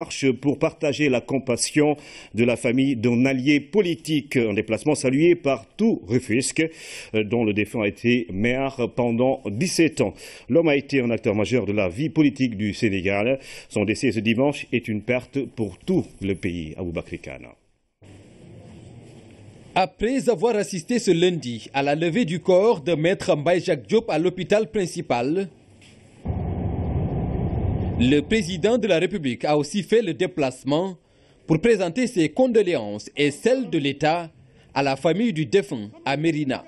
Marche pour partager la compassion de la famille d'un allié politique. Un déplacement salué par tout Rufisque, dont le défunt a été maire pendant 17 ans. L'homme a été un acteur majeur de la vie politique du Sénégal. Son décès ce dimanche est une perte pour tout le pays. Aboubakry Kane. Après avoir assisté ce lundi à la levée du corps de Maître Mbaye Jacques Diop à l'hôpital principal, le président de la République a aussi fait le déplacement pour présenter ses condoléances et celles de l'État à la famille du défunt à Mérina.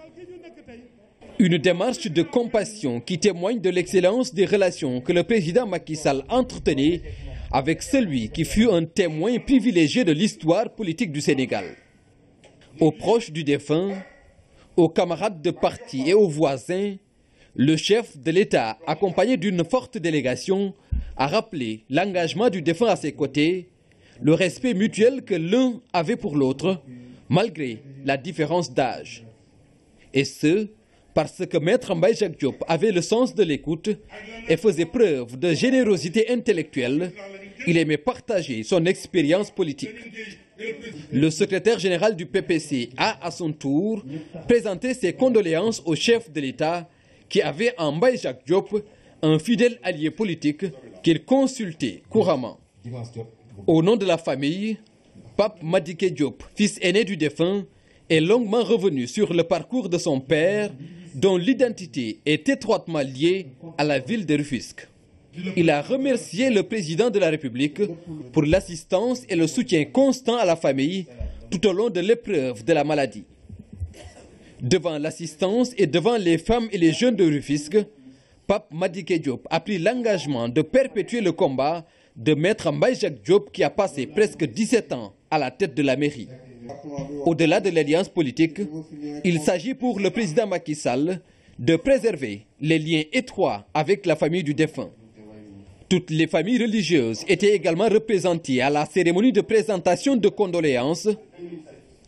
Une démarche de compassion qui témoigne de l'excellence des relations que le président Macky Sall entretenait avec celui qui fut un témoin privilégié de l'histoire politique du Sénégal. Aux proches du défunt, aux camarades de parti et aux voisins, le chef de l'État, accompagné d'une forte délégation, a rappelé l'engagement du défunt à ses côtés, le respect mutuel que l'un avait pour l'autre, malgré la différence d'âge. Et ce, parce que Maître Mbaye Jacques Diop avait le sens de l'écoute et faisait preuve de générosité intellectuelle. Il aimait partager son expérience politique. Le secrétaire général du PPC a, à son tour, présenté ses condoléances au chef de l'État qui avait en Mbaye Jacques Diop un fidèle allié politique qu'il consultait couramment. Au nom de la famille, Pape Madické Diop, fils aîné du défunt, est longuement revenu sur le parcours de son père, dont l'identité est étroitement liée à la ville de Rufisque. Il a remercié le président de la République pour l'assistance et le soutien constant à la famille tout au long de l'épreuve de la maladie. Devant l'assistance et devant les femmes et les jeunes de Rufisque, Pape Madické Diop a pris l'engagement de perpétuer le combat de Maître Mbaye Jacques Diop qui a passé presque 17 ans à la tête de la mairie. Au-delà de l'alliance politique, il s'agit pour le président Macky Sall de préserver les liens étroits avec la famille du défunt. Toutes les familles religieuses étaient également représentées à la cérémonie de présentation de condoléances.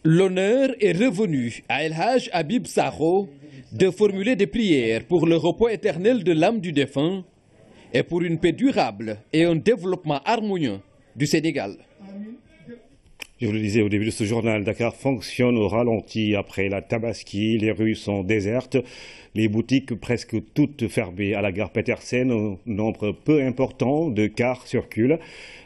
L'honneur est revenu à El Hadj Habib Sakho de formuler des prières pour le repos éternel de l'âme du défunt et pour une paix durable et un développement harmonieux du Sénégal. Je vous le disais au début de ce journal, Dakar fonctionne au ralenti après la Tabaski. Les rues sont désertes, les boutiques presque toutes fermées. À la gare Petersen, un nombre peu important de cars circulent.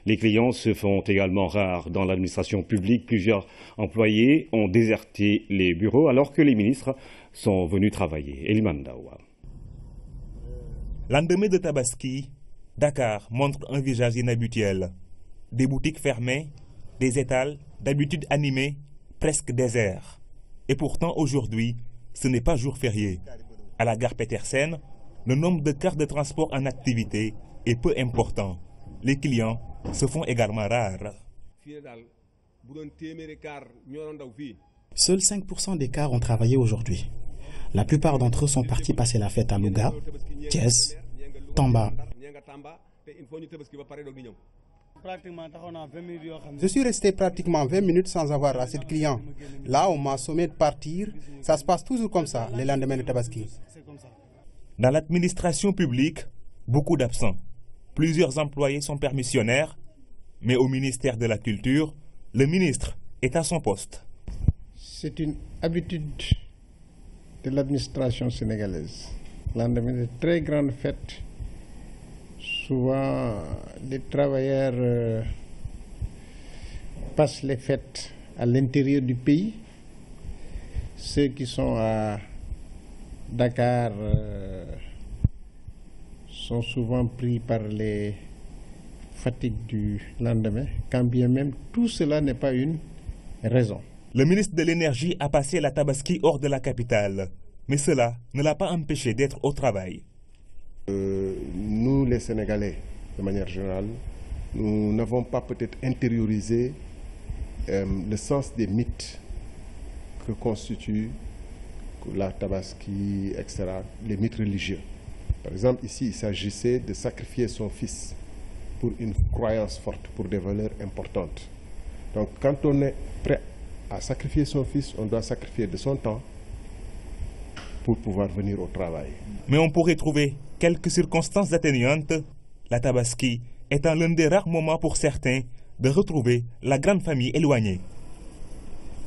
Les clients se font également rares. Dans l'administration publique, plusieurs employés ont déserté les bureaux alors que les ministres sont venus travailler. Eliman Dawa. Lendemain de Tabaski, Dakar montre un visage inhabituel. Des boutiques fermées, des étals d'habitude animés, presque déserts. Et pourtant aujourd'hui, ce n'est pas jour férié. À la gare Petersen, le nombre de cars de transport en activité est peu important. Les clients se font également rares. Seuls 5% des cars ont travaillé aujourd'hui. La plupart d'entre eux sont partis passer la fête à Louga, Thiès, Tamba. Je suis resté pratiquement 20 minutes sans avoir assez de clients. Là, on m'a sommé de partir. Ça se passe toujours comme ça, les lendemains de Tabaski. Dans l'administration publique, beaucoup d'absents. Plusieurs employés sont permissionnaires, mais au ministère de la Culture, le ministre est à son poste. C'est une habitude de l'administration sénégalaise. Lendemain de très grandes fêtes, souvent les travailleurs passent les fêtes à l'intérieur du pays. Ceux qui sont à Dakar sont souvent pris par les fatigues du lendemain, quand bien même tout cela n'est pas une raison. Le ministre de l'Énergie a passé la Tabaski hors de la capitale, mais cela ne l'a pas empêché d'être au travail. Nous, les Sénégalais, de manière générale, nous n'avons pas peut-être intériorisé le sens des mythes que constituent la Tabaski, etc., les mythes religieux. Par exemple, ici, il s'agissait de sacrifier son fils pour une croyance forte, pour des valeurs importantes. Donc, quand on est prêt à sacrifier son fils, on doit sacrifier de son temps pour pouvoir venir au travail. Mais on pourrait trouver quelques circonstances atténuantes. La Tabaski étant l'un des rares moments pour certains de retrouver la grande famille éloignée.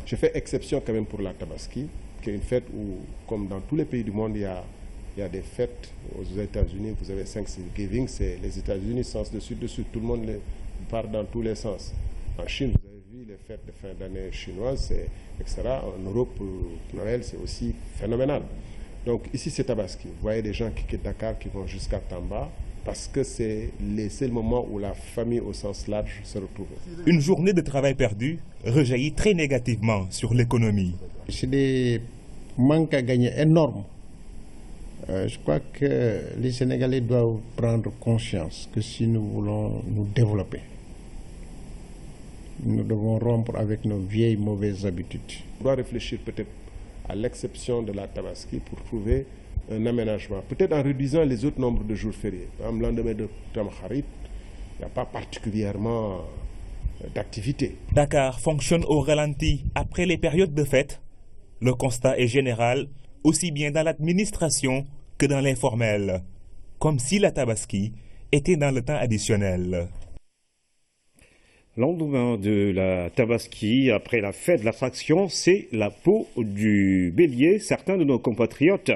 Je fais exception quand même pour la Tabaski, qui est une fête où, comme dans tous les pays du monde, il y a des fêtes. Aux États-Unis, vous avez Thanksgiving, c'est les États-Unis, sens dessus, tout le monde part dans tous les sens. En Chine, vous avez vu les fêtes de fin d'année chinoises, etc. En Europe, Noël, c'est aussi phénoménal. Donc ici, c'est Tabaski. Vous voyez des gens qui quittent Dakar, qui vont jusqu'à Tamba, parce que c'est le seul moment où la famille au sens large se retrouve. Une journée de travail perdue rejaillit très négativement sur l'économie. C'est des manques à gagner énormes. Je crois que les Sénégalais doivent prendre conscience que si nous voulons nous développer, nous devons rompre avec nos vieilles mauvaises habitudes. On doit réfléchir peut-être à l'exception de la Tabaski pour trouver un aménagement, peut-être en réduisant les autres nombres de jours fériés. Par exemple, le lendemain de Tamkharit, il n'y a pas particulièrement d'activité. Dakar fonctionne au ralenti après les périodes de fête. Le constat est général, aussi bien dans l'administration que dans l'informel, comme si la Tabaski était dans le temps additionnel. Lendemain de la Tabaski, après la fête de l'attraction, c'est la peau du bélier. Certains de nos compatriotes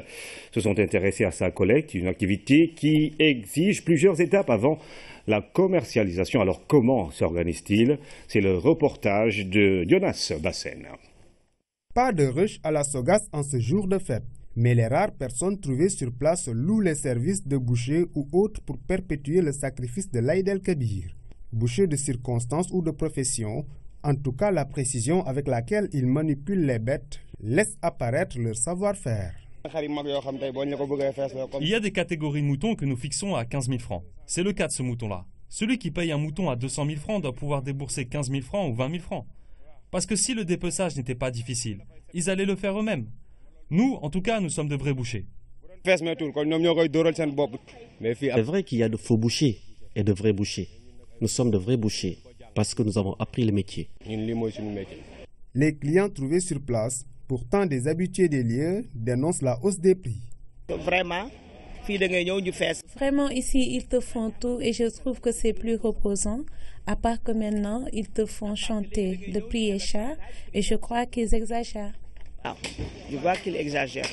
se sont intéressés à sa collecte, une activité qui exige plusieurs étapes avant la commercialisation. Alors comment s'organise-t-il? C'est le reportage de Jonas Bassen. Pas de rush à la Sogas en ce jour de fête, mais les rares personnes trouvées sur place louent les services de bouchers ou autres pour perpétuer le sacrifice de l'Aïd el-Kabir. Bouchers de circonstance ou de profession, en tout cas la précision avec laquelle ils manipulent les bêtes laisse apparaître leur savoir-faire. Il y a des catégories de moutons que nous fixons à 15 000 francs. C'est le cas de ce mouton-là. Celui qui paye un mouton à 200 000 francs doit pouvoir débourser 15 000 francs ou 20 000 francs. Parce que si le dépeçage n'était pas difficile, ils allaient le faire eux-mêmes. Nous, en tout cas, nous sommes de vrais bouchers. C'est vrai qu'il y a de faux bouchers et de vrais bouchers. Nous sommes de vrais bouchers parce que nous avons appris le métier. Les clients trouvés sur place, pourtant des habitués des lieux, dénoncent la hausse des prix. Vraiment, ici, ils te font tout et je trouve que c'est plus reposant. À part que maintenant, ils te font chanter. Le prix est cher et je crois qu'ils exagèrent. Je vois qu'ils exagèrent.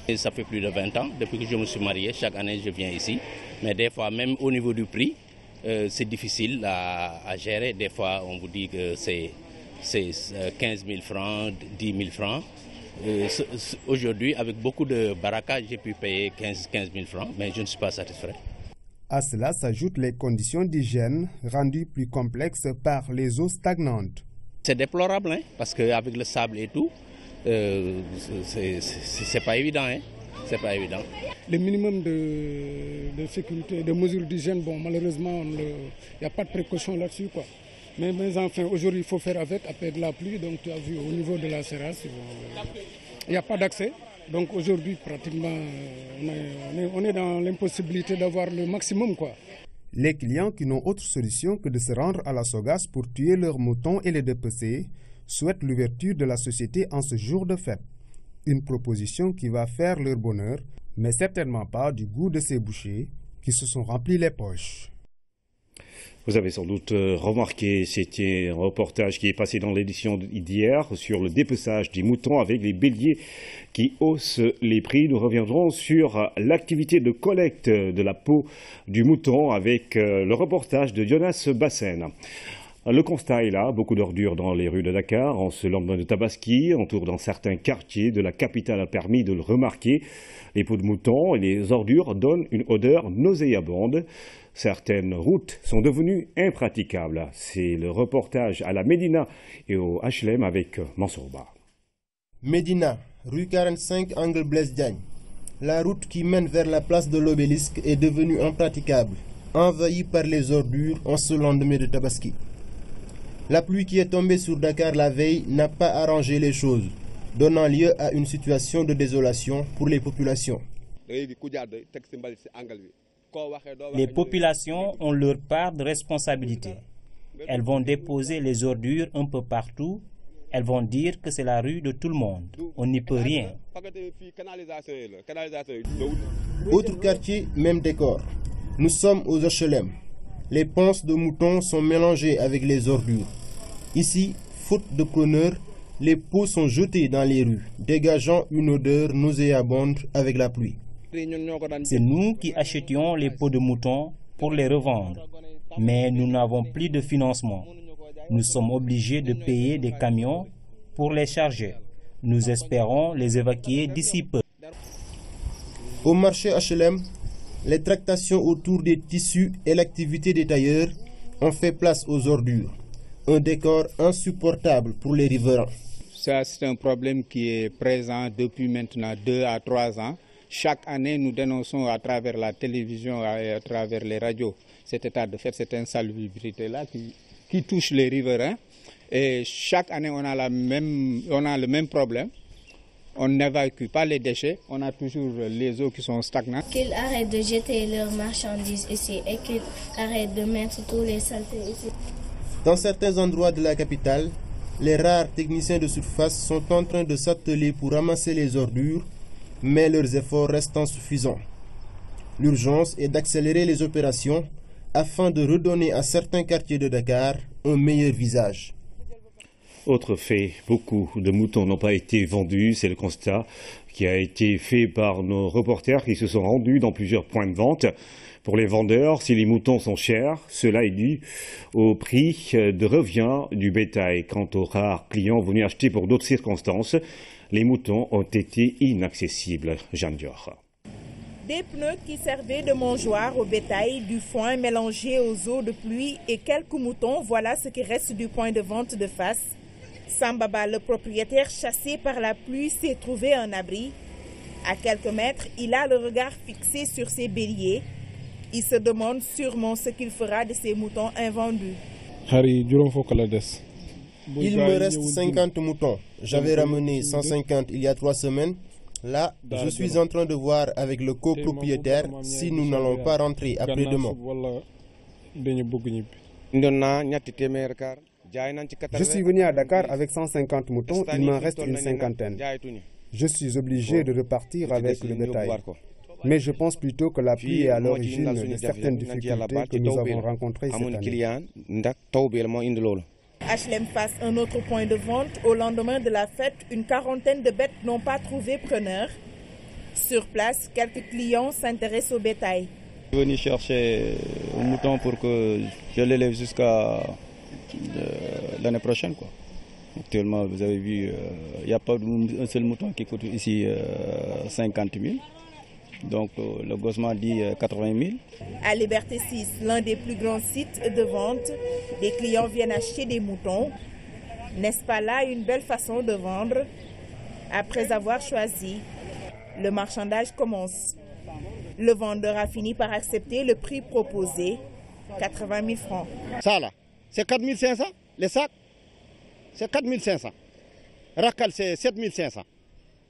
Et ça fait plus de 20 ans, depuis que je me suis marié, chaque année je viens ici. Mais des fois, même au niveau du prix, c'est difficile à gérer. Des fois, on vous dit que c'est 15 000 francs, 10 000 francs. Aujourd'hui, avec beaucoup de baraka, j'ai pu payer 15 000 francs, mais je ne suis pas satisfait. À cela s'ajoutent les conditions d'hygiène, rendues plus complexes par les eaux stagnantes. C'est déplorable, hein, parce qu'avec le sable et tout, c'est pas évident. Hein. C'est pas évident. Le minimum de sécurité, de mesures d'hygiène, bon, malheureusement, il n'y a pas de précaution là-dessus, quoi. Mais enfin, aujourd'hui, il faut faire avec, après de la pluie. Donc, tu as vu, au niveau de la Seras, il n'y a pas d'accès. Donc, aujourd'hui, pratiquement, on est dans l'impossibilité d'avoir le maximum, quoi. Les clients qui n'ont autre solution que de se rendre à la Sogas pour tuer leurs moutons et les dépecer souhaitent l'ouverture de la société en ce jour de fête. Une proposition qui va faire leur bonheur, mais certainement pas du goût de ces bouchers qui se sont remplis les poches. Vous avez sans doute remarqué, c'était un reportage qui est passé dans l'édition d'hier sur le dépeçage des moutons avec les béliers qui haussent les prix. Nous reviendrons sur l'activité de collecte de la peau du mouton avec le reportage de Jonas Bassen. Le constat est là, beaucoup d'ordures dans les rues de Dakar, en ce lendemain de Tabaski, autour dans certains quartiers de la capitale a permis de le remarquer. Les peaux de mouton et les ordures donnent une odeur nauséabonde. Certaines routes sont devenues impraticables. C'est le reportage à la Médina et au HLM avec Mansourba. Médina, rue 45, angle Blaise Diagne. La route qui mène vers la place de l'Obélisque est devenue impraticable, envahie par les ordures en ce lendemain de Tabaski. La pluie qui est tombée sur Dakar la veille n'a pas arrangé les choses, donnant lieu à une situation de désolation pour les populations. Les populations ont leur part de responsabilité. Elles vont déposer les ordures un peu partout. Elles vont dire que c'est la rue de tout le monde. On n'y peut rien. Autre quartier, même décor. Nous sommes aux HLM. les ponces de moutons sont mélangées avec les ordures. Ici, faute de preneurs, les peaux sont jetées dans les rues, dégageant une odeur nauséabonde avec la pluie. C'est nous qui achetions les peaux de moutons pour les revendre, mais nous n'avons plus de financement. Nous sommes obligés de payer des camions pour les charger. Nous espérons les évacuer d'ici peu. Au marché HLM, les tractations autour des tissus et l'activité des tailleurs ont fait place aux ordures. Un décor insupportable pour les riverains. Ça, c'est un problème qui est présent depuis maintenant 2 à 3 ans. Chaque année, nous dénonçons à travers la télévision et à travers les radios cet état de fait, cette insalubrité-là qui touche les riverains. Et chaque année, on a le même problème. On n'évacue pas les déchets, on a toujours les eaux qui sont stagnantes. Qu'ils arrêtent de jeter leurs marchandises ici et qu'ils arrêtent de mettre tous les saletés ici. Dans certains endroits de la capitale, les rares techniciens de surface sont en train de s'atteler pour ramasser les ordures, mais leurs efforts restent insuffisants. L'urgence est d'accélérer les opérations afin de redonner à certains quartiers de Dakar un meilleur visage. Autre fait, beaucoup de moutons n'ont pas été vendus, c'est le constat qui a été fait par nos reporters qui se sont rendus dans plusieurs points de vente. Pour les vendeurs, si les moutons sont chers, cela est dû au prix de revient du bétail. Quant aux rares clients venus acheter pour d'autres circonstances, les moutons ont été inaccessibles. Jeanne Dior. Des pneus qui servaient de mangeoire au bétail, du foin mélangé aux eaux de pluie et quelques moutons, voilà ce qui reste du point de vente de face. Sambaba, le propriétaire chassé par la pluie, s'est trouvé un abri. À quelques mètres, il a le regard fixé sur ses béliers. Il se demande sûrement ce qu'il fera de ces moutons invendus. Il me reste 50 moutons. J'avais ramené 150 il y a 3 semaines. Là, je suis en train de voir avec le copropriétaire si nous n'allons pas rentrer après-demain. Je suis venu à Dakar avec 150 moutons, il m'en reste une cinquantaine. Je suis obligé de repartir avec le bétail. Mais je pense plutôt que la pluie est à l'origine de certaines difficultés que nous avons rencontrées cette année. HLM face un autre point de vente. Au lendemain de la fête, une quarantaine de bêtes n'ont pas trouvé preneur. Sur place, quelques clients s'intéressent au bétail. Je suis venu chercher un mouton pour que je l'élève jusqu'à l'année prochaine, quoi. Actuellement, vous avez vu, il n'y a pas un seul mouton qui coûte ici 50 000. Donc le gossement dit 80 000. À Liberté 6, l'un des plus grands sites de vente, des clients viennent acheter des moutons. N'est-ce pas là une belle façon de vendre? Après avoir choisi, le marchandage commence. Le vendeur a fini par accepter le prix proposé, 80 000 francs. Ça là, c'est 4 500. Les sacs, c'est 4 500. Racal, c'est 7 500.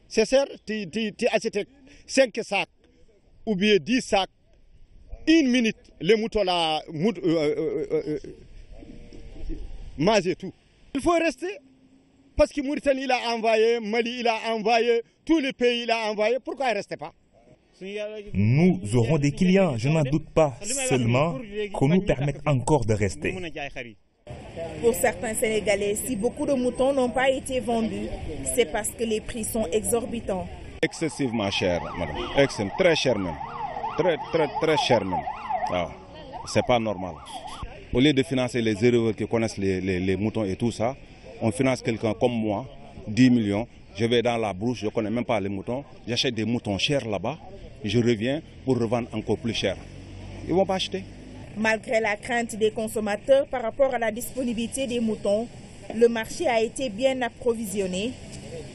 C'est cher, tu achètes 5 sacs ou bien 10 sacs. Une minute, les moutons là, mangent tout. Il faut rester. Parce que Mauritanie il a envoyé, Mali il a envoyé, tous les pays il a envoyé. Pourquoi il ne reste pas? Nous aurons des clients, je n'en doute pas. Seulement qu'on nous permette encore de rester. Pour certains Sénégalais, si beaucoup de moutons n'ont pas été vendus, c'est parce que les prix sont exorbitants. Excessivement cher, madame. Très cher même. Très cher même. Ah, c'est pas normal. Au lieu de financer les éleveurs qui connaissent les moutons et tout ça, on finance quelqu'un comme moi, 10 millions. Je vais dans la brousse, je ne connais même pas les moutons. J'achète des moutons chers là-bas. Je reviens pour revendre encore plus cher. Ils ne vont pas acheter. Malgré la crainte des consommateurs par rapport à la disponibilité des moutons, le marché a été bien approvisionné.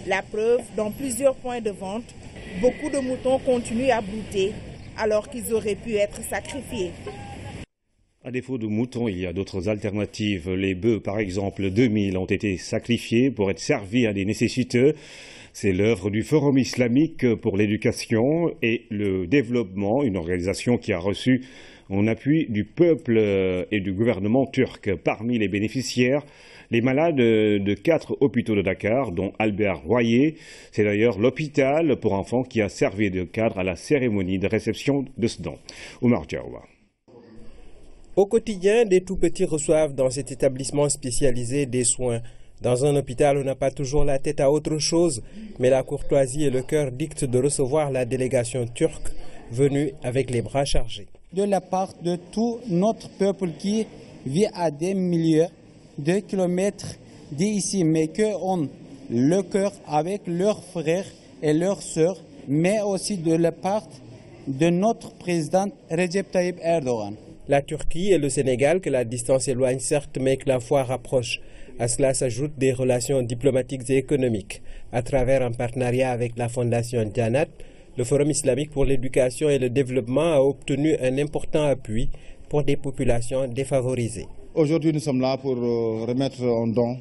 La preuve, dans plusieurs points de vente, beaucoup de moutons continuent à brouter alors qu'ils auraient pu être sacrifiés. À défaut de moutons, il y a d'autres alternatives. Les bœufs, par exemple, 2000 ont été sacrifiés pour être servis à des nécessiteux. C'est l'œuvre du Forum islamique pour l'éducation et le développement, une organisation qui a reçu en appui du peuple et du gouvernement turc. Parmi les bénéficiaires, les malades de 4 hôpitaux de Dakar, dont Albert Royer. C'est d'ailleurs l'hôpital pour enfants qui a servi de cadre à la cérémonie de réception de ce don. Oumar Diawa. Au quotidien, des tout-petits reçoivent dans cet établissement spécialisé des soins. Dans un hôpital, on n'a pas toujours la tête à autre chose, mais la courtoisie et le cœur dictent de recevoir la délégation turque venue avec les bras chargés. De la part de tout notre peuple qui vit à des milliers de kilomètres d'ici, mais qui ont le cœur avec leurs frères et leurs sœurs, mais aussi de la part de notre président Recep Tayyip Erdogan. La Turquie et le Sénégal, que la distance éloigne certes, mais que la foi rapproche. À cela s'ajoutent des relations diplomatiques et économiques. À travers un partenariat avec la fondation Janat, le Forum islamique pour l'éducation et le développement a obtenu un important appui pour des populations défavorisées. Aujourd'hui, nous sommes là pour remettre un don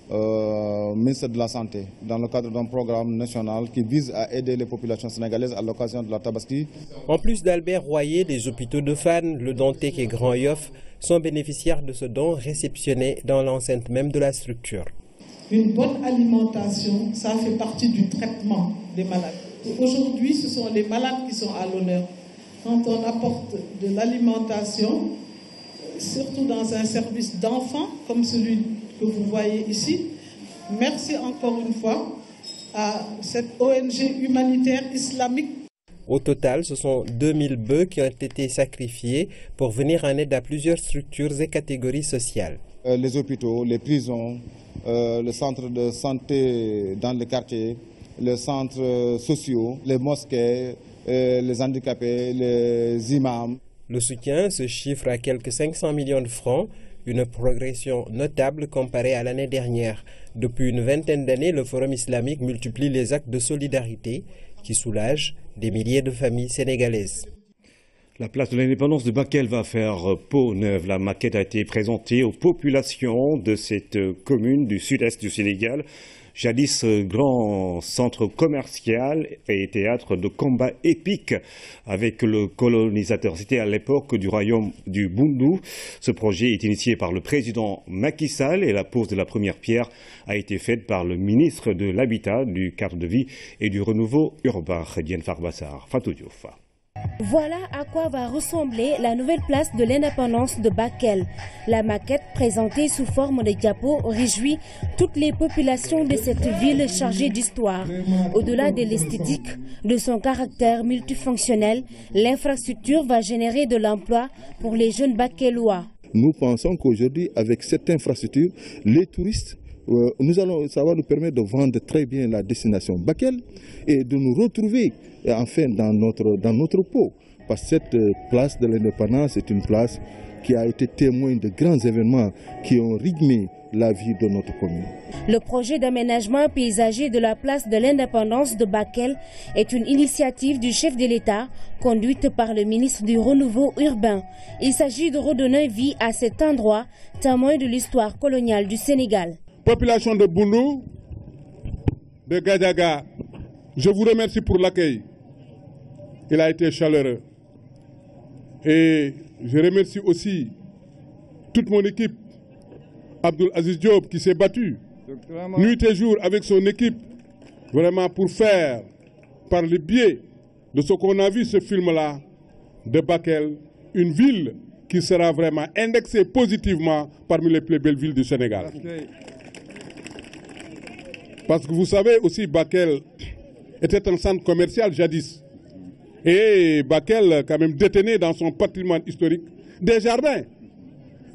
au ministère de la Santé dans le cadre d'un programme national qui vise à aider les populations sénégalaises à l'occasion de la Tabaski. En plus d'Albert Royer, des hôpitaux de Fann, Le Dantec et Grand Yoff sont bénéficiaires de ce don réceptionné dans l'enceinte même de la structure. Une bonne alimentation, ça fait partie du traitement des malades. Aujourd'hui, ce sont les malades qui sont à l'honneur. Quand on apporte de l'alimentation, surtout dans un service d'enfants comme celui que vous voyez ici, merci encore une fois à cette ONG humanitaire islamique. Au total, ce sont 2000 bœufs qui ont été sacrifiés pour venir en aide à plusieurs structures et catégories sociales. Les hôpitaux, les prisons, le centre de santé dans les quartiers, les centres sociaux, les mosquées, les handicapés, les imams. Le soutien se chiffre à quelques 500 millions de francs, une progression notable comparée à l'année dernière. Depuis une vingtaine d'années, le Forum islamique multiplie les actes de solidarité qui soulagent des milliers de familles sénégalaises. La place de l'indépendance de Bakel va faire peau neuve. La maquette a été présentée aux populations de cette commune du sud-est du Sénégal. Jadis grand centre commercial et théâtre de combats épiques avec le colonisateur. C'était à l'époque du royaume du Boundou. Ce projet est initié par le président Macky Sall et la pose de la première pierre a été faite par le ministre de l'Habitat, du cadre de vie et du renouveau urbain, Diène Farbassar. Fatou Diouf. Voilà à quoi va ressembler la nouvelle place de l'indépendance de Bakel. La maquette présentée sous forme de diapo réjouit toutes les populations de cette ville chargée d'histoire. Au-delà de l'esthétique, de son caractère multifonctionnel, l'infrastructure va générer de l'emploi pour les jeunes bakelois. Nous pensons qu'aujourd'hui, avec cette infrastructure, les touristes, ça va nous permettre de vendre très bien la destination Bakel et de nous retrouver enfin dans notre peau. Parce que cette place de l'indépendance est une place qui a été témoin de grands événements qui ont rythmé la vie de notre commune. Le projet d'aménagement paysager de la place de l'indépendance de Bakel est une initiative du chef de l'État conduite par le ministre du Renouveau urbain. Il s'agit de redonner vie à cet endroit, témoin de l'histoire coloniale du Sénégal. Population de Boundou, de Gadiaga, je vous remercie pour l'accueil. Il a été chaleureux. Et je remercie aussi toute mon équipe, Abdoul Aziz Diop, qui s'est battu nuit et jour avec son équipe, vraiment pour faire, par le biais de ce qu'on a vu, ce film-là, de Bakel, une ville qui sera vraiment indexée positivement parmi les plus belles villes du Sénégal. Parce que vous savez aussi, Bakel était un centre commercial jadis. Et Bakel, quand même, détenait dans son patrimoine historique des jardins.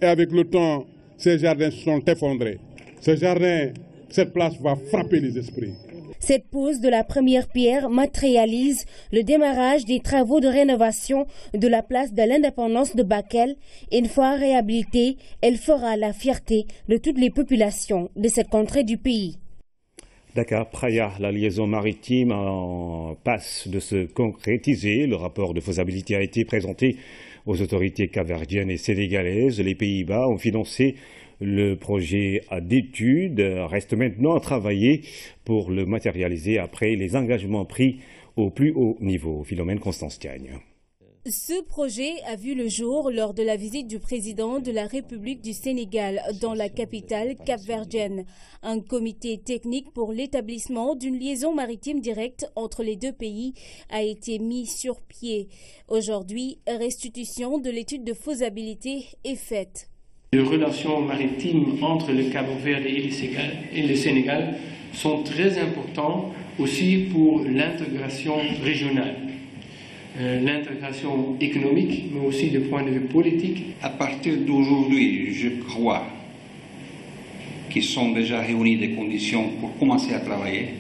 Et avec le temps, ces jardins se sont effondrés. Ces jardins, cette place va frapper les esprits. Cette pose de la première pierre matérialise le démarrage des travaux de rénovation de la place de l'indépendance de Bakel. Une fois réhabilitée, elle fera la fierté de toutes les populations de cette contrée du pays. Dakar-Praia, la liaison maritime passe de se concrétiser. Le rapport de faisabilité a été présenté aux autorités capverdiennes et sénégalaises. Les Pays-Bas ont financé le projet d'étude. Reste maintenant à travailler pour le matérialiser après les engagements pris au plus haut niveau. Philomène Constance-Tiagne. Ce projet a vu le jour lors de la visite du président de la République du Sénégal dans la capitale capverdienne. Un comité technique pour l'établissement d'une liaison maritime directe entre les deux pays a été mis sur pied. Aujourd'hui, restitution de l'étude de faisabilité est faite. Les relations maritimes entre le Cap-Vert et le Sénégal sont très importantes aussi pour l'intégration régionale. L'intégration économique, mais aussi du point de vue politique. À partir d'aujourd'hui, je crois qu'ils sont déjà réunis des conditions pour commencer à travailler,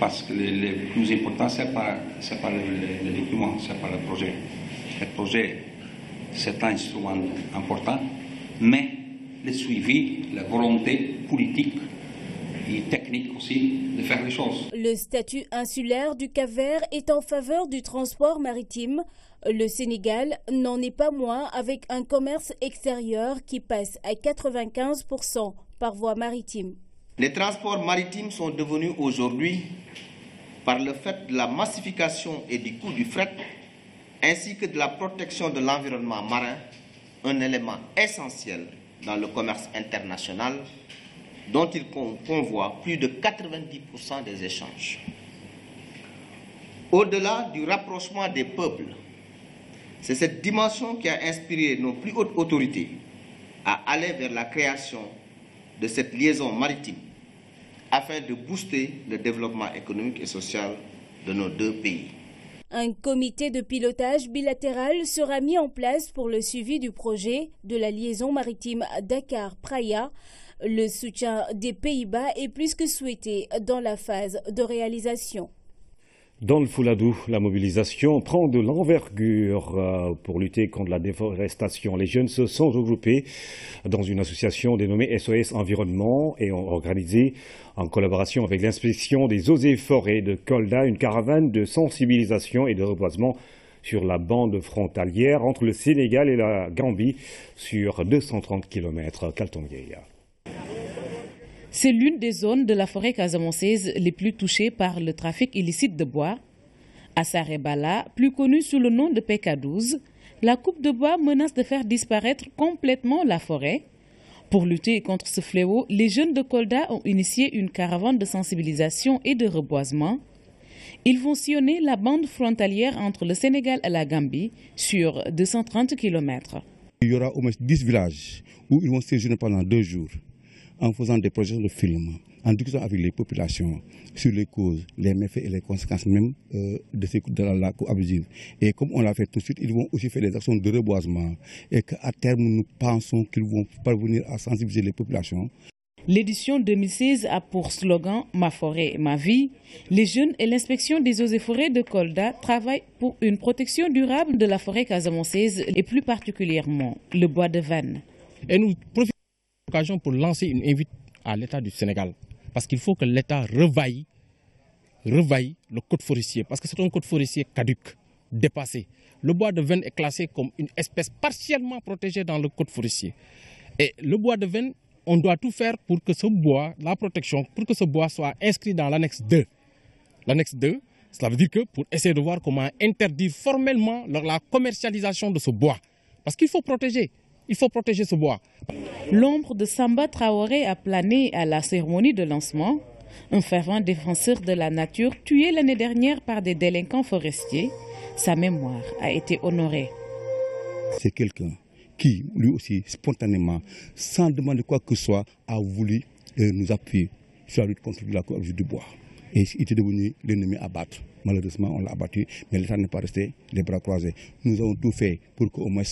parce que le plus important, ce n'est pas le document, ce n'est pas le projet. Le projet, c'est un instrument important, mais le suivi, la volonté politique et technique aussi de faire les choses. Le statut insulaire du Cap-Vert est en faveur du transport maritime. Le Sénégal n'en est pas moins, avec un commerce extérieur qui passe à 95% par voie maritime. Les transports maritimes sont devenus aujourd'hui, par le fait de la massification et du coût du fret, ainsi que de la protection de l'environnement marin, un élément essentiel dans le commerce international, dont il convoie plus de 90% des échanges. Au-delà du rapprochement des peuples, c'est cette dimension qui a inspiré nos plus hautes autorités à aller vers la création de cette liaison maritime afin de booster le développement économique et social de nos deux pays. Un comité de pilotage bilatéral sera mis en place pour le suivi du projet de la liaison maritime Dakar-Praia. Le soutien des Pays-Bas est plus que souhaité dans la phase de réalisation. Dans le Fouladou, la mobilisation prend de l'envergure pour lutter contre la déforestation. Les jeunes se sont regroupés dans une association dénommée SOS Environnement et ont organisé, en collaboration avec l'inspection des eaux et forêts de Kolda, une caravane de sensibilisation et de reboisement sur la bande frontalière entre le Sénégal et la Gambie sur 230 km. C'est l'une des zones de la forêt casamançaise les plus touchées par le trafic illicite de bois. À Sarebala, plus connue sous le nom de PK12, la coupe de bois menace de faire disparaître complètement la forêt. Pour lutter contre ce fléau, les jeunes de Kolda ont initié une caravane de sensibilisation et de reboisement. Ils vont sillonner la bande frontalière entre le Sénégal et la Gambie sur 230 km. Il y aura au moins 10 villages où ils vont séjourner pendant 2 jours, en faisant des projets de film, en discutant avec les populations sur les causes, les méfaits et les conséquences même de la coupe abusive. Et comme on l'a fait tout de suite, ils vont aussi faire des actions de reboisement et qu'à terme, nous pensons qu'ils vont parvenir à sensibiliser les populations. L'édition 2016 a pour slogan « Ma forêt, ma vie ». Les jeunes et l'inspection des eaux et forêts de Kolda travaillent pour une protection durable de la forêt casamançaise et plus particulièrement le bois de Vannes. Et nous profitons de l'occasion pour lancer une invite à l'État du Sénégal. Parce qu'il faut que l'État revaille le code forestier. Parce que c'est un code forestier caduc, dépassé. Le bois de Vannes est classé comme une espèce partiellement protégée dans le code forestier. Et le bois de Vannes, on doit tout faire pour que ce bois, la protection, pour que ce bois soit inscrit dans l'annexe 2. L'annexe 2, cela veut dire que pour essayer de voir comment interdire formellement la commercialisation de ce bois. Parce qu'il faut protéger. Il faut protéger ce bois. L'ombre de Samba Traoré a plané à la cérémonie de lancement. Un fervent défenseur de la nature tué l'année dernière par des délinquants forestiers. Sa mémoire a été honorée. C'est quelqu'un qui, lui aussi, spontanément, sans demander quoi que ce soit, a voulu nous appuyer sur la lutte contre la coupe du bois. Et il était devenu l'ennemi à battre. Malheureusement, on l'a abattu, mais l'État n'est pas resté les bras croisés. Nous avons tout fait pour qu'au moins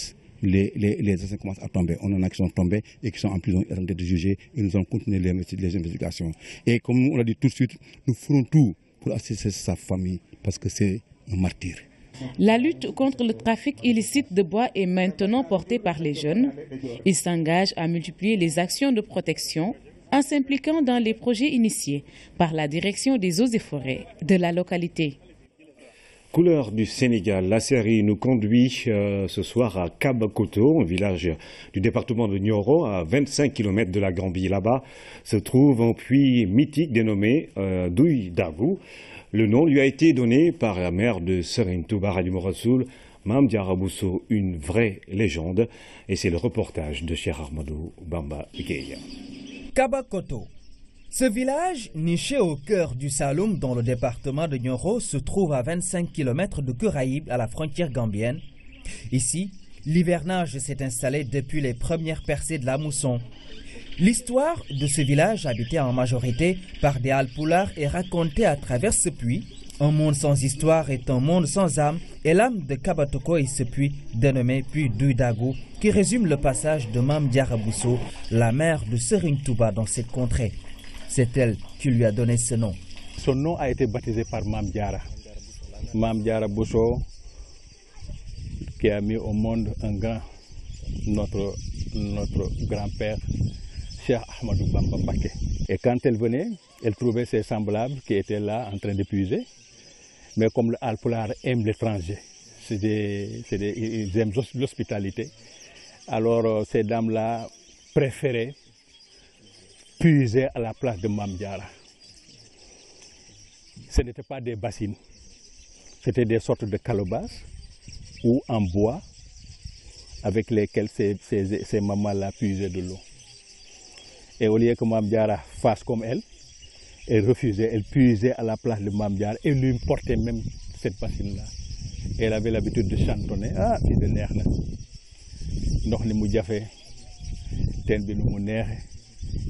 les assassins commencent à tomber. On en a qui sont tombés et qui sont en prison et en train d'être jugés. Et nous allons continuer les investigations. Et comme on l'a dit tout de suite, nous ferons tout pour assister sa famille parce que c'est un martyr. La lutte contre le trafic illicite de bois est maintenant portée par les jeunes. Ils s'engagent à multiplier les actions de protection en s'impliquant dans les projets initiés par la direction des eaux et forêts de la localité. Couleur du Sénégal, la série nous conduit ce soir à Kabakoto, un village du département de Nioro, à 25 km de la Gambie. Là-bas se trouve un puits mythique dénommé Douy Davou. Le nom lui a été donné par la mère de Serigne Touba Khadimou Rassoul Mame Diarra Bousso, une vraie légende. Et c'est le reportage de Cheikh Ahmadou Bamba Gueye. Kabakoto. Ce village, niché au cœur du Saloum dans le département de Nioro, se trouve à 25 km de Curaïb, à la frontière gambienne. Ici, l'hivernage s'est installé depuis les premières percées de la mousson. L'histoire de ce village, habité en majorité par des Alpulaar, est racontée à travers ce puits. Un monde sans histoire est un monde sans âme, et l'âme de Kabatoko est ce puits dénommé puits d'Uydagou, qui résume le passage de Mame Diarra Bousso, la mère de Serigne Touba dans cette contrée. C'est elle qui lui a donné ce nom. Son nom a été baptisé par Mame Diarra. Mame Diarra Bousso, qui a mis au monde un grand, notre grand-père, Cheikh Ahmadou Bamba Mbacké. Et quand elle venait, elle trouvait ses semblables qui étaient là en train de puiser. Mais comme le Alpulaar aime l'étranger, ils aiment l'hospitalité. Alors ces dames-là préféraient puiser à la place de Mame Diarra. Ce n'étaient pas des bassines, c'était des sortes de calebasses ou en bois avec lesquelles ces mamans-là puisaient de l'eau. Et au lieu que Mame Diarra fasse comme elle refusait, elle puisait à la place de Mame Diarra et lui portait même cette bassine-là. Elle avait l'habitude de chantonner, ah, c'est de neex na ndox ni mu jafe teen bi nu mu neexe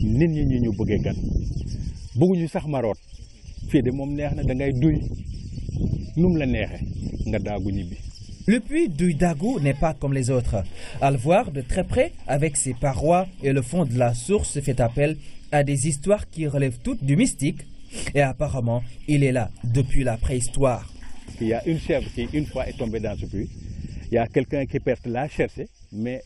nit ñi ñu bëggee gan bëgguñu sax maroot fii de moom neex na da ngay duy num la neexe nga daagu ñibbi. Le puits d'Uydagou n'est pas comme les autres. À le voir de très près, avec ses parois et le fond de la source, fait appel à des histoires qui relèvent toutes du mystique. Et apparemment, il est là depuis la préhistoire. Il y a une chèvre qui, une fois, est tombée dans ce puits. Il y a quelqu'un qui part la chercher, mais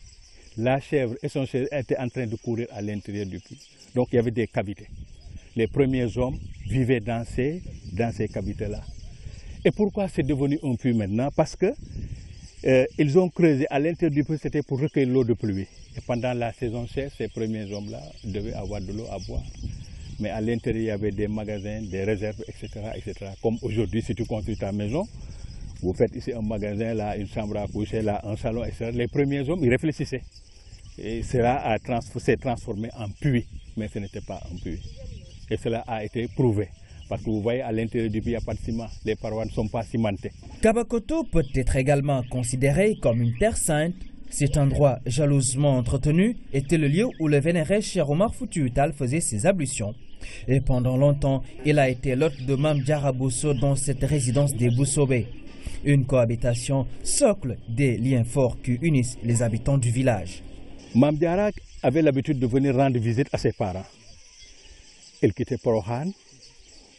la chèvre et son chèvre étaient en train de courir à l'intérieur du puits. Donc il y avait des cavités. Les premiers hommes vivaient dans ces cavités-là. Et pourquoi c'est devenu un puits maintenant? Parce que ils ont creusé à l'intérieur du puits, c'était pour recueillir l'eau de pluie. Et pendant la saison sèche, ces premiers hommes-là devaient avoir de l'eau à boire. Mais à l'intérieur, il y avait des magasins, des réserves, etc. etc. Comme aujourd'hui, si tu construis ta maison, vous faites ici un magasin, là, une chambre à coucher, là, un salon, etc. Les premiers hommes, ils réfléchissaient. Et cela s'est transformé en puits, mais ce n'était pas un puits. Et cela a été prouvé. Parce que vous voyez, à l'intérieur du puits, il n'y a pas de ciment. Les parois ne sont pas cimentées. Kabakoto peut être également considéré comme une terre sainte. Cet endroit jalousement entretenu était le lieu où le vénéré Cheikh Omar Foutiyou Tall faisait ses ablutions. Et pendant longtemps, il a été l'hôte de Mame Diarra Bousso dans cette résidence des Boussobé. Une cohabitation socle des liens forts qui unissent les habitants du village. Mame Diarra avait l'habitude de venir rendre visite à ses parents. Elle quittait Porokhane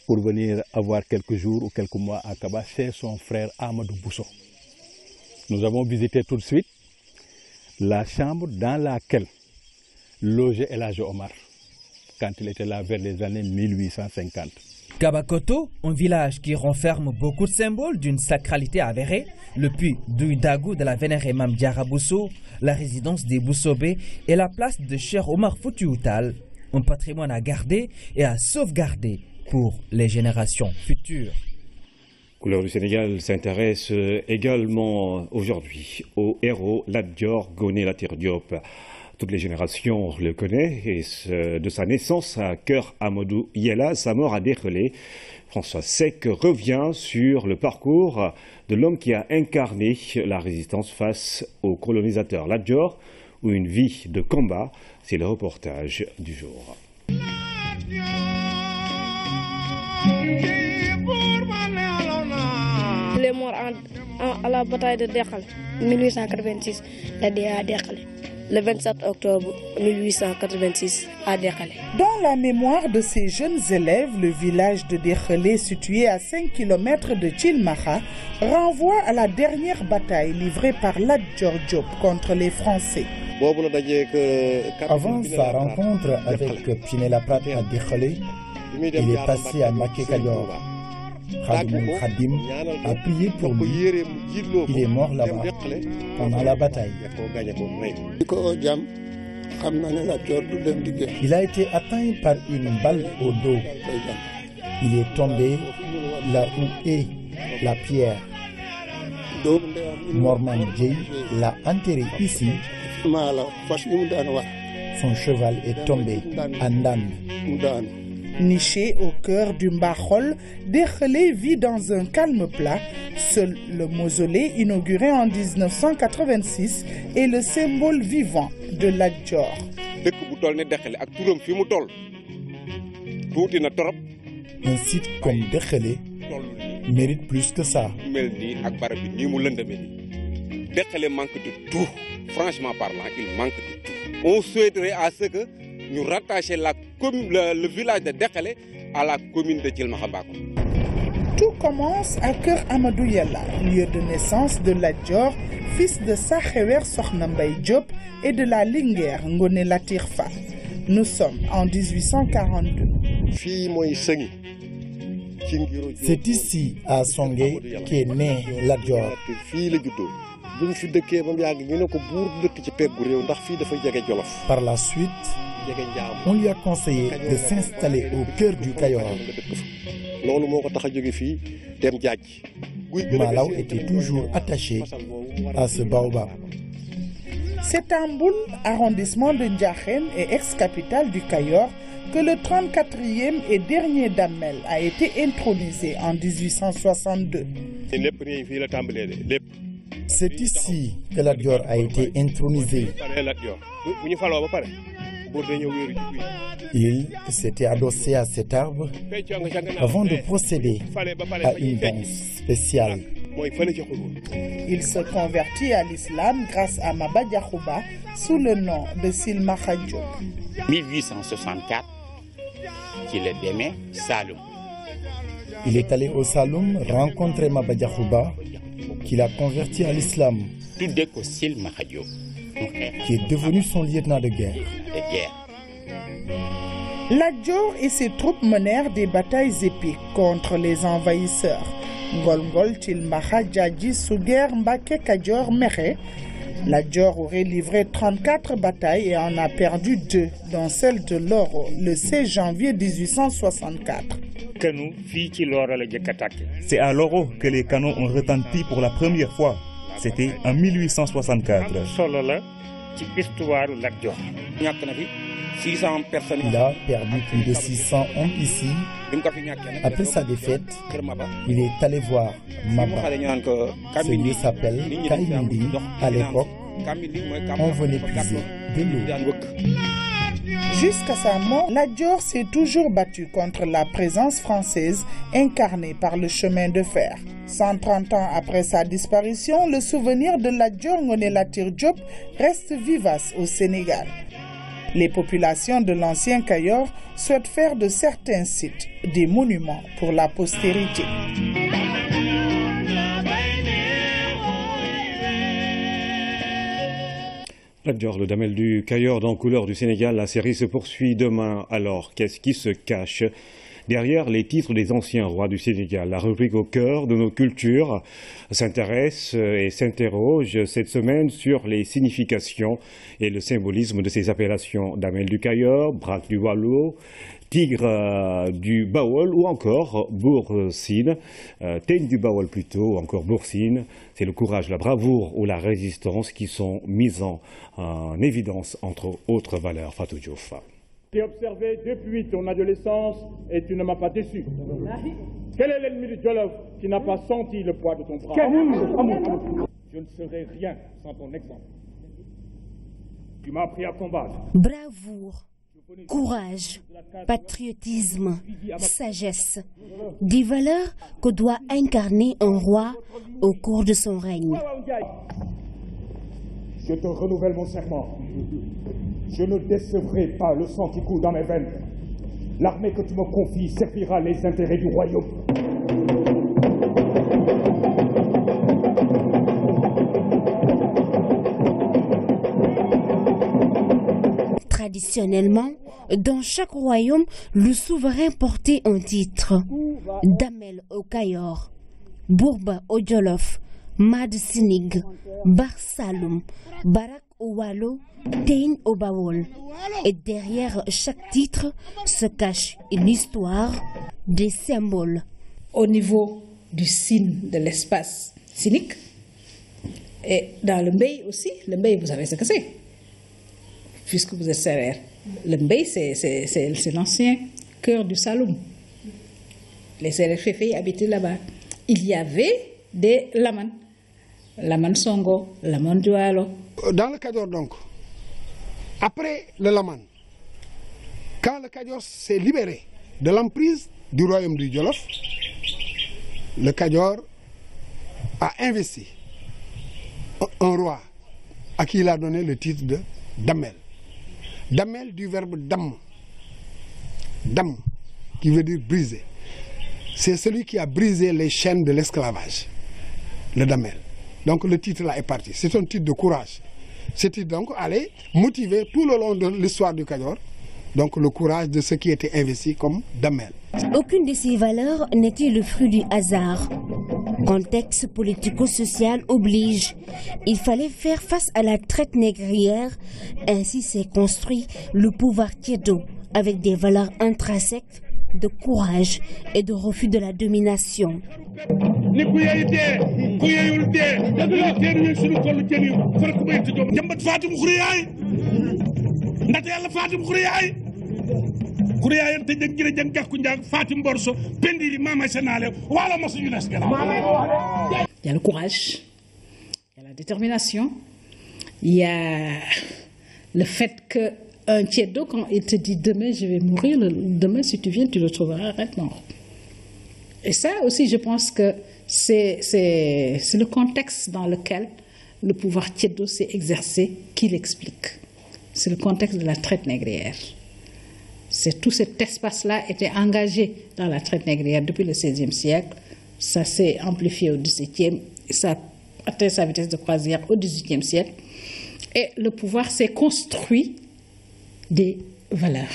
pour venir avoir quelques jours ou quelques mois à Kaba chez son frère Amadou Bousso. Nous avons visité tout de suite la chambre dans laquelle logeait El Hadji Omar quand il était là vers les années 1850. Kabakoto, un village qui renferme beaucoup de symboles d'une sacralité avérée, le puits d'Uydagou de la vénérée Mame Diarra Bousso, la résidence des Boussobé et la place de Cheikh Omar Foutiyou Tall, un patrimoine à garder et à sauvegarder pour les générations futures. Couleur du Sénégal s'intéresse également aujourd'hui au héros Lat Dior Ngoné Latyr Diop. Toutes les générations le connaissent, et de sa naissance à Kër Amadou Yella, sa mort à Derklé. François Seck revient sur le parcours de l'homme qui a incarné la résistance face aux colonisateurs. Lat Dior, ou une vie de combat, c'est le reportage du jour. Il est mort à la bataille de Derklé, 1886, la DA à Derklé. Le 27 octobre 1886 à Derklé. Dans la mémoire de ces jeunes élèves, le village de Derklé, situé à 5 km de Thilmakha, renvoie à la dernière bataille livrée par Lat Dior contre les Français. Avant sa rencontre avec Pinet-Laprade à Derklé, il est passé à Mbacké Kadior. Khadimoul Khadim a prié pour lui. Il est mort là-bas pendant la bataille. Il a été atteint par une balle au dos. Il est tombé là où est la pierre. Morman Djei l'a enterré ici. Son cheval est tombé à Ndan. Niché au cœur du Mbahol, Dekhelé vit dans un calme plat. Seul le mausolée, inauguré en 1986, est le symbole vivant de Lat Dior. Un site comme Dekhelé mérite plus que ça. Dekhelé manque de tout. Franchement parlant, il manque de tout. On souhaiterait à ce que nous rattachions le village de Dekhelé à la commune de Thilmakha-Mbako. Tout commence à Kër Amadou Yalla, lieu de naissance de Lat Dior, fils de Sakhewer Sokhna Mbaye Diop et de la Linguère Ngoné Latyr Fall. Nous sommes en 1842. C'est ici, à Songhé, qu'est né Lat Dior. Par la suite, on lui a conseillé de s'installer au cœur du Kayor. Malaw était toujours attaché à ce baobab. C'est à Mboul, arrondissement de Ndiakhène et ex-capitale du Kayor, que le 34e et dernier Damel a été intronisé en 1862. C'est ici que Lat Dior a été intronisé. Il s'était adossé à cet arbre avant de procéder à une danse spéciale. Il se convertit à l'islam grâce à Maba Diakhouba sous le nom de Silmakha Diop. 1864, qu'il est démé Saloum. Il est allé au Saloum rencontrer Maba Diakhouba, qui l'a converti à l'islam, qui est devenu son lieutenant de guerre. Lat Dior et ses troupes menèrent des batailles épiques contre les envahisseurs. Ngolngol, Thilmakha, Djadji, Souguer, Mbaké, Kadior, Méré. Lat Dior aurait livré 34 batailles et en a perdu 2, dont celle de Loro, le 16 janvier 1864. C'est à Loro que les canons ont retenti pour la première fois. C'était en 1864. Il a perdu plus de 600 hommes ici. Après sa défaite, il est allé voir Maba. Ce lieu s'appelle Kaimindi. À l'époque, on venait puiser de l'eau. Jusqu'à sa mort, Lat Dior s'est toujours battu contre la présence française incarnée par le chemin de fer. 130 ans après sa disparition, le souvenir de Lat Dior Ngoné Latyr Diop reste vivace au Sénégal. Les populations de l'ancien Kayor souhaitent faire de certains sites des monuments pour la postérité. Lat Dior, le Damel du Kayor dans Couleurs du Sénégal, la série se poursuit demain. Alors, qu'est-ce qui se cache derrière les titres des anciens rois du Sénégal? La rubrique au cœur de nos cultures s'intéresse et s'interroge cette semaine sur les significations et le symbolisme de ces appellations. Damel du Kayor, Braque du Waalo, Tigre du Bawol ou encore Boursine, Teigne du Bawol plutôt, ou encore Boursine. C'est le courage, la bravoure ou la résistance qui sont mises en évidence entre autres valeurs. Fatou Diouf. J'ai observé depuis ton adolescence et tu ne m'as pas déçu. Quel est l'ennemi du Jolof qui n'a pas senti le poids de ton bras? Je ne serai rien sans ton exemple. Tu m'as appris à combattre. Bravoure, courage, patriotisme, sagesse, des valeurs que doit incarner un roi au cours de son règne. Je te renouvelle mon serment. Je ne décevrai pas le sang qui coule dans mes veines. L'armée que tu me confies servira les intérêts du royaume. Traditionnellement, dans chaque royaume, le souverain portait un titre. Damel au Kayor, Bourba au Jolof, Mad Sinig, Bar Saloum, Barak au Waalo, Teigne au Bawol. Et derrière chaque titre se cache une histoire, des symboles. Au niveau du signe de l'espace cynique, Et dans le mbey aussi, le mbey, vous savez ce que c'est, puisque vous êtes sérère. Le mbey, c'est l'ancien cœur du Saloum. Les Sérères Féfé habitaient là-bas. Il y avait des Laman. Laman Songo, Laman Dualo. Dans le Kadior, donc, après le Laman, quand le Kadior s'est libéré de l'emprise du royaume du Jolof, le Kadior a investi un roi à qui il a donné le titre de Damel. Damel du verbe dam. Dam, qui veut dire briser. C'est celui qui a brisé les chaînes de l'esclavage, le Damel. Donc le titre là est parti. C'est un titre de courage. Ce titre donc allait motiver tout le long de l'histoire du Kadior, donc le courage de ceux qui étaient investis comme Damel. Aucune de ces valeurs n'était le fruit du hasard. Contexte politico-social oblige. Il fallait faire face à la traite négrière. Ainsi s'est construit le pouvoir Tiedo, avec des valeurs intrinsèques de courage et de refus de la domination. Il y a le courage, il y a la détermination, il y a le fait qu'un Tiedo, quand il te dit demain je vais mourir, demain si tu viens tu le trouveras mort. Et ça aussi je pense que c'est le contexte dans lequel le pouvoir Tiedo s'est exercé qui l'explique. C'est le contexte de la traite négrière. Tout cet espace-là était engagé dans la traite négrière depuis le XVIe siècle. Ça s'est amplifié au XVIIe, ça a atteint sa vitesse de croisière au XVIIIe siècle. Et le pouvoir s'est construit des valeurs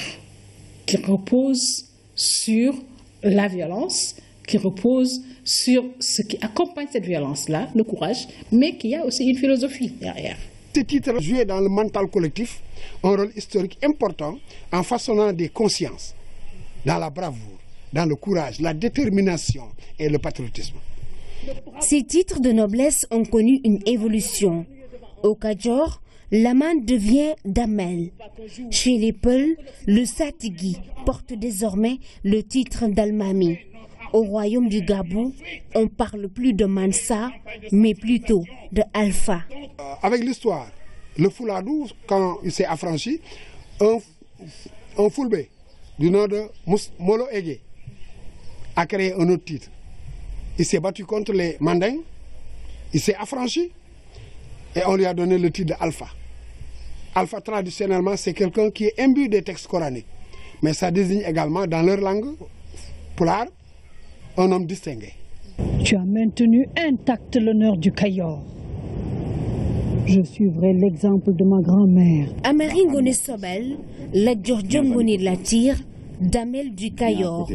qui reposent sur la violence, qui reposent sur ce qui accompagne cette violence-là, le courage, mais qu'il y a aussi une philosophie derrière. Ces titres jouaient dans le mental collectif un rôle historique important en façonnant des consciences, dans la bravoure, dans le courage, la détermination et le patriotisme. Ces titres de noblesse ont connu une évolution. Au Kadior, Laman devient Damel. Chez les Peuls, le Satigui porte désormais le titre d'Almami. Au royaume du Gabou, on parle plus de Mansa, mais plutôt de Alpha. Avec l'histoire, le Fouladou, quand il s'est affranchi, un Foulbé du nom de Molo Ege a créé un autre titre. Il s'est battu contre les Mandingues, il s'est affranchi et on lui a donné le titre d'Alpha. Alpha, traditionnellement, c'est quelqu'un qui est imbu des textes coraniques. Mais ça désigne également, dans leur langue, Poulard, un homme distingué. Tu as maintenu intact l'honneur du Kayor. Je suivrai l'exemple de ma grand-mère. Amari Ngone Sobel, la Djordjongone Latir, Damel du Kayor,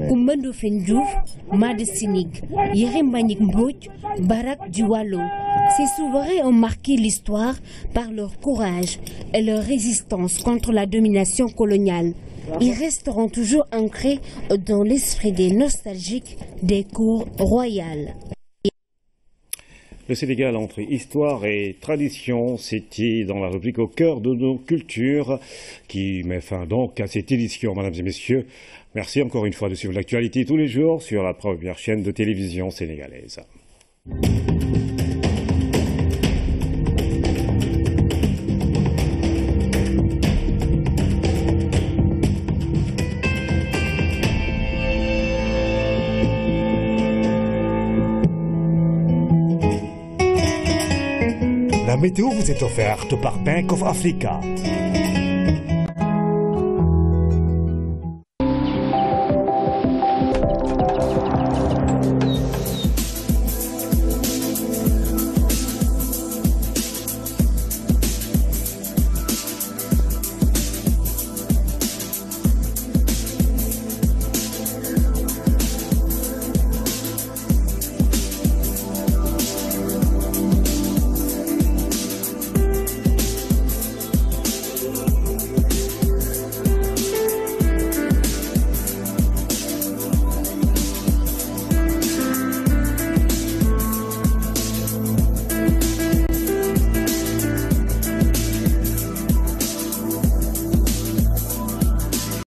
Koumendo Fendjouf, Made Sinig, Yerim Banik Mbouch, Barak du Wallo. Ces souverains ont marqué l'histoire par leur courage et leur résistance contre la domination coloniale. Ils resteront toujours ancrés dans l'esprit des nostalgiques des cours royales. Le Sénégal entre histoire et tradition, c'était dans la rubrique Au cœur de nos cultures qui met fin donc à cette édition, mesdames et messieurs. Merci encore une fois de suivre l'actualité tous les jours sur la première chaîne de télévision sénégalaise. La météo vous est offerte par Bank of Africa.